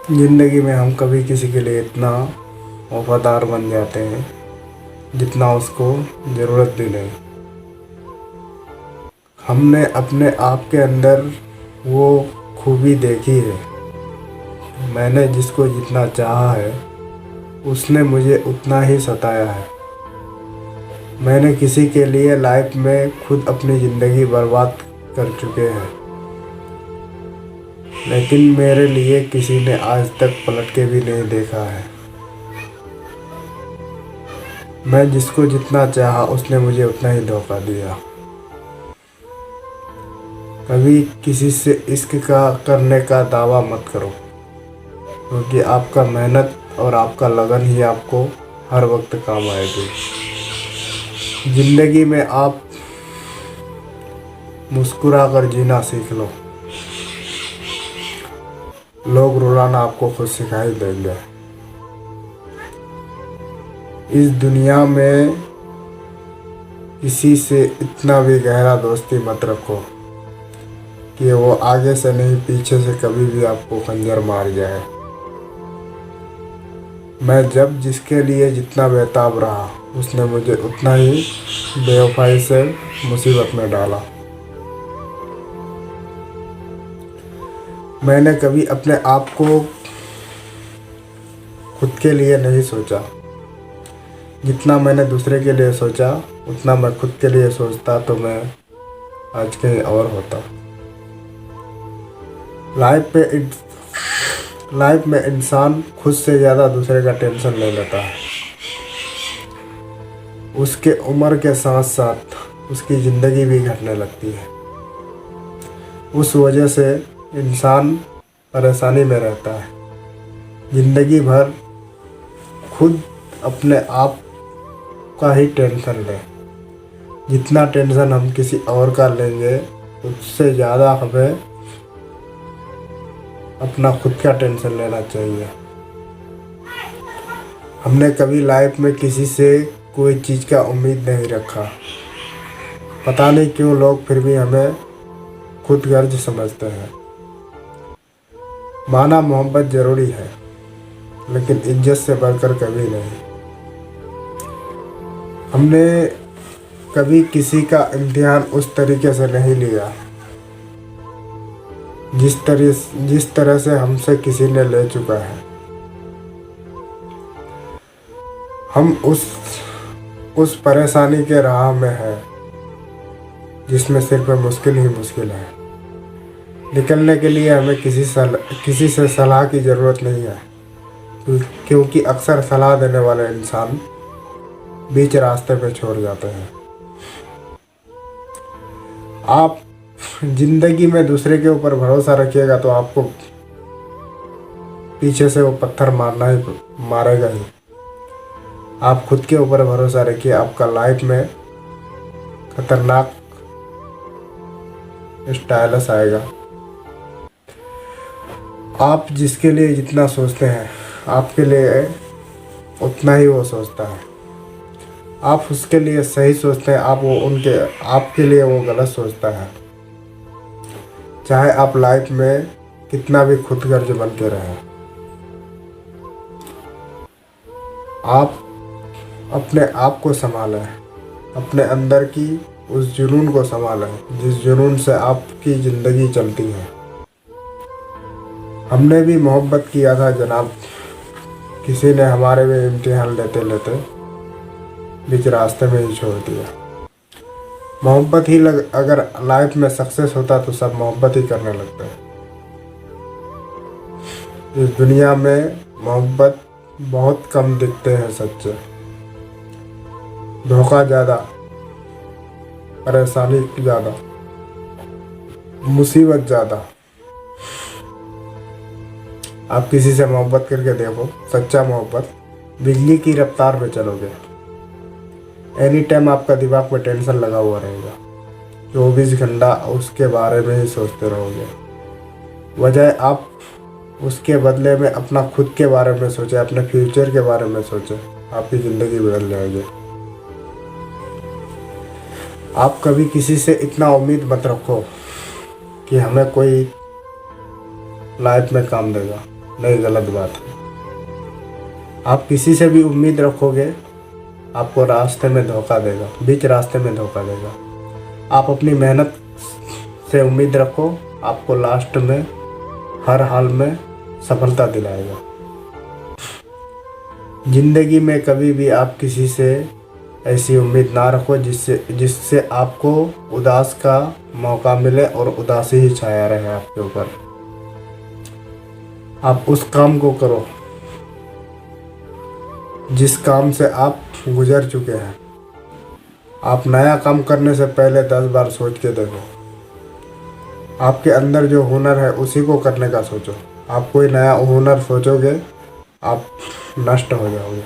ज़िंदगी में हम कभी किसी के लिए इतना वफादार बन जाते हैं जितना उसको ज़रूरत भी नहीं। हमने अपने आप के अंदर वो खूबी देखी है। मैंने जिसको जितना चाहा है उसने मुझे उतना ही सताया है। मैंने किसी के लिए लाइफ में खुद अपनी ज़िंदगी बर्बाद कर चुके हैं, लेकिन मेरे लिए किसी ने आज तक पलट के भी नहीं देखा है। मैं जिसको जितना चाहा उसने मुझे उतना ही धोखा दिया। कभी किसी से इश्क का करने का दावा मत करो, क्योंकि आपका मेहनत और आपका लगन ही आपको हर वक्त काम आएगी। ज़िंदगी में आप मुस्कुरा कर जीना सीख लो। लोग रुलाना आपको खुद सिखाई देंगे। इस दुनिया में किसी से इतना भी गहरा दोस्ती मत रखो कि वो आगे से नहीं पीछे से कभी भी आपको खंजर मार जाए। मैं जब जिसके लिए जितना बेताब रहा उसने मुझे उतना ही बेवफाई से मुसीबत में डाला। मैंने कभी अपने आप को खुद के लिए नहीं सोचा। जितना मैंने दूसरे के लिए सोचा उतना मैं खुद के लिए सोचता तो मैं आज कहीं और होता। लाइफ में इंसान खुद से ज़्यादा दूसरे का टेंशन ले लेता है। उसके उम्र के साथ साथ उसकी ज़िंदगी भी घटने लगती है। उस वजह से इंसान परेशानी में रहता है। ज़िंदगी भर खुद अपने आप का ही टेंशन ले। जितना टेंशन हम किसी और का लेंगे उससे ज़्यादा हमें अपना खुद का टेंशन लेना चाहिए। हमने कभी लाइफ में किसी से कोई चीज़ का उम्मीद नहीं रखा। पता नहीं क्यों लोग फिर भी हमें खुद गर्ज समझते हैं। माना मोहब्बत ज़रूरी है, लेकिन इज्जत से बढ़कर कभी नहीं। हमने कभी किसी का इम्तिहान उस तरीके से नहीं लिया जिस तरह से हमसे किसी ने ले चुका है। हम उस परेशानी के राह में है जिसमें सिर्फ मुश्किल ही मुश्किल है। निकलने के लिए हमें किसी से सलाह की ज़रूरत नहीं है, क्योंकि अक्सर सलाह देने वाले इंसान बीच रास्ते पे छोड़ जाते हैं। आप ज़िंदगी में दूसरे के ऊपर भरोसा रखिएगा तो आपको पीछे से वो पत्थर मारेगा ही। आप खुद के ऊपर भरोसा रखिए, आपका लाइफ में खतरनाक स्टाइलस आएगा। आप जिसके लिए जितना सोचते हैं आपके लिए उतना ही वो सोचता है। आप उसके लिए सही सोचते हैं, आपके लिए वो गलत सोचता है। चाहे आप लाइफ में कितना भी खुदगर्ज बन के रहें, आप अपने आप को संभालें। अपने अंदर की उस जुनून को संभालें जिस जुनून से आपकी ज़िंदगी चलती है। हमने भी मोहब्बत किया था जनाब, किसी ने हमारे में इम्तिहान लेते लेते बीच रास्ते में ही छोड़ दिया। मोहब्बत ही अगर लाइफ में सक्सेस होता तो सब मोहब्बत ही करने लगते हैं। इस दुनिया में मोहब्बत बहुत कम दिखते हैं सच्चे। धोखा ज़्यादा, परेशानी ज़्यादा, मुसीबत ज़्यादा। आप किसी से मोहब्बत करके देखो, सच्चा मोहब्बत, बिजली की रफ्तार में चलोगे। एनी टाइम आपका दिमाग में टेंशन लगा हुआ रहेगा। 24 घंटा उसके बारे में ही सोचते रहोगे, बजाय आप उसके बदले में अपना खुद के बारे में सोचें, अपने फ्यूचर के बारे में सोचें। आपकी ज़िंदगी बदल जाएगी। आप कभी किसी से इतना उम्मीद मत रखो कि हमें कोई लाइफ में काम देगा। नहीं, गलत बात है। आप किसी से भी उम्मीद रखोगे, आपको रास्ते में धोखा देगा, बीच रास्ते में धोखा देगा। आप अपनी मेहनत से उम्मीद रखो, आपको लास्ट में हर हाल में सफलता दिलाएगा। ज़िंदगी में कभी भी आप किसी से ऐसी उम्मीद ना रखो जिससे आपको उदास का मौका मिले और उदासी ही छाया रहे आपके ऊपर। आप उस काम को करो जिस काम से आप गुजर चुके हैं। आप नया काम करने से पहले 10 बार सोच के देखो। आपके अंदर जो हुनर है उसी को करने का सोचो। आप कोई नया हुनर सोचोगे, आप नष्ट हो जाओगे।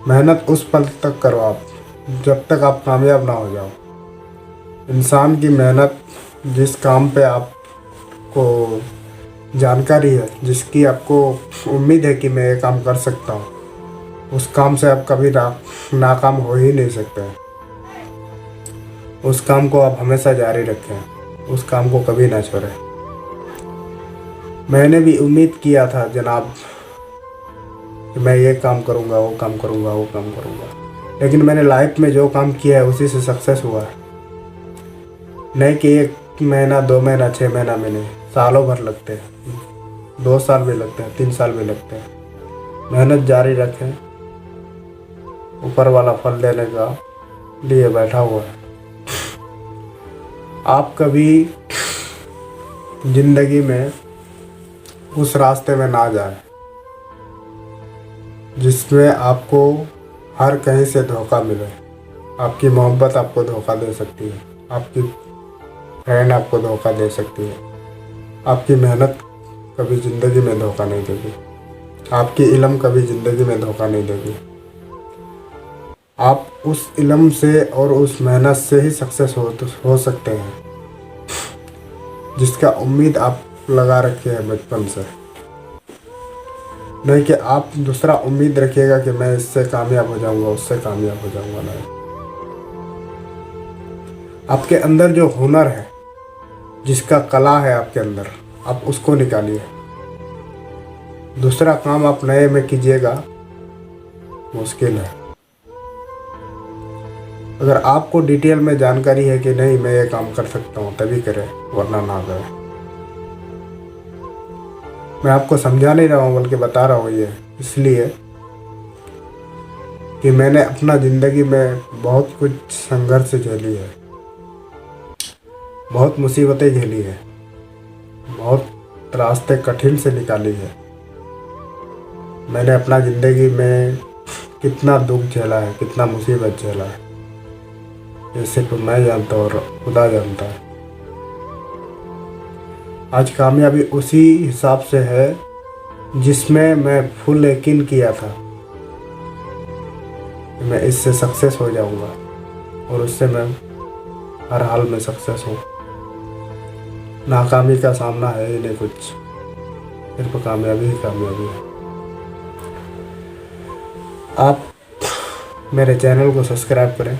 मेहनत उस पल तक करो आप जब तक आप कामयाब ना हो जाओ। इंसान की मेहनत, जिस काम पे आपको जानकारी है, जिसकी आपको उम्मीद है कि मैं ये काम कर सकता हूँ, उस काम से आप कभी नाकाम हो ही नहीं सकते हैं। उस काम को आप हमेशा जारी रखें, उस काम को कभी ना छोड़ें। मैंने भी उम्मीद किया था जनाब कि मैं ये काम करूँगा, वो काम करूँगा, वो काम करूँगा, लेकिन मैंने लाइफ में जो काम किया है उसी से सक्सेस हुआ है। नहीं कि 1 महीना, 2 महीना, 6 महीना में नहीं, सालों भर लगते हैं, 2 साल भी लगते हैं, 3 साल भी लगते हैं। मेहनत जारी रखें, ऊपर वाला फल देने का लिए बैठा हुआ है। आप कभी जिंदगी में उस रास्ते में ना जाए जिसमें आपको हर कहीं से धोखा मिले। आपकी मोहब्बत आपको धोखा दे सकती है, आपकी फ्रेंड आपको धोखा दे सकती है, आपकी मेहनत कभी ज़िंदगी में धोखा नहीं देगी, आपकी इल्म कभी ज़िंदगी में धोखा नहीं देगी। आप उस इल्म से और उस मेहनत से ही सक्सेस हो सकते हैं जिसका उम्मीद आप लगा रखे हैं बचपन से। नहीं कि आप दूसरा उम्मीद रखिएगा कि मैं इससे कामयाब हो जाऊंगा, उससे कामयाब हो जाऊंगा। नहीं, आपके अंदर जो हुनर है, जिसका कला है आपके अंदर, आप उसको निकालिए। दूसरा काम आप नए में कीजिएगा, मुश्किल है। अगर आपको डिटेल में जानकारी है कि नहीं मैं ये काम कर सकता हूँ, तभी करें, वरना ना करें। मैं आपको समझा नहीं रहा हूँ बल्कि बता रहा हूँ ये इसलिए कि मैंने अपना ज़िंदगी में बहुत कुछ संघर्ष झेली है, बहुत मुसीबतें झेली है, बहुत रास्ते कठिन से निकाली है। मैंने अपना ज़िंदगी में कितना दुख झेला है, कितना मुसीबत झेला है, ये सिर्फ मैं जानता हूँ और खुदा जानता है। आज कामयाबी उसी हिसाब से है जिसमें मैं फुल यकीन किया था कि मैं इससे सक्सेस हो जाऊंगा और उससे मैं हर हाल में सक्सेस हूँ। नाकामी का सामना है ही नहीं कुछ, सिर्फ कामयाबी ही कामयाबी है। आप मेरे चैनल को सब्सक्राइब करें,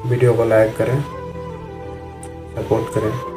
वीडियो को लाइक करें, सपोर्ट करें।